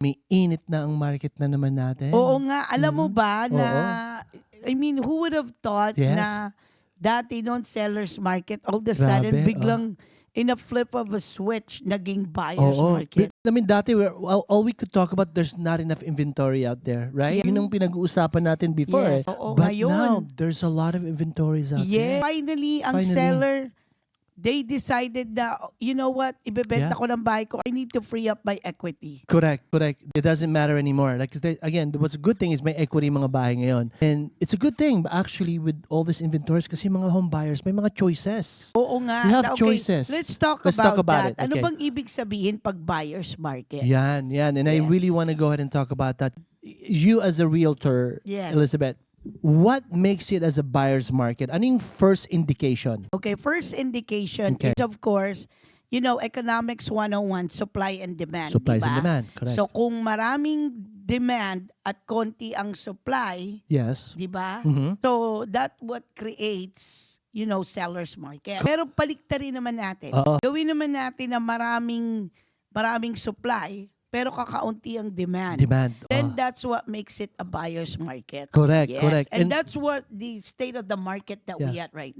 May init na ang market na naman natin. Oo nga, alam mo Mhm. ba na, Oo. I mean, who would have thought Yes. na dati noon seller's market, all of a sudden, Grabe, biglang in a flip of a switch, naging buyer's Oo. market. I mean, dati, all we could talk about, there's not enough inventory out there, right? Yeah. Yun ang pinag-uusapan natin before. Yes. Eh. Oo, But ngayon. now, there's a lot of inventories out Yeah. there. Finally, ang Finally. seller, they decided na, you know what, ibebenta Yeah. ko ng bahay ko. I need to free up my equity. Correct. It doesn't matter anymore. Like, again, what's a good thing is may equity mga bahay ngayon. And it's a good thing, actually, with all these inventories kasi mga home buyers, may mga choices. Oo nga. You have Okay, choices. let's talk Let's about talk about that. it. Ano Okay. bang ibig sabihin pag buyer's market? Yan. And I Yes. really want to go ahead and talk about that. You as a realtor, Yes. Elizabeth, what makes it as a buyer's market? Ano yung first indication? Okay, first indication Okay. is, of course, economics 101, supply and demand. Supplies diba? and demand. Correct. So kung maraming demand at konti ang supply, yes. di ba? Mhm. So that what creates, seller's market. Pero paliktarin naman natin. Oo. Gawin naman natin na maraming supply, pero kakaunti ang demand. Demand. Then Oh. that's what makes it a buyer's market. Correct, Yes. correct. And that's what the state of the market that we Yeah. at right now.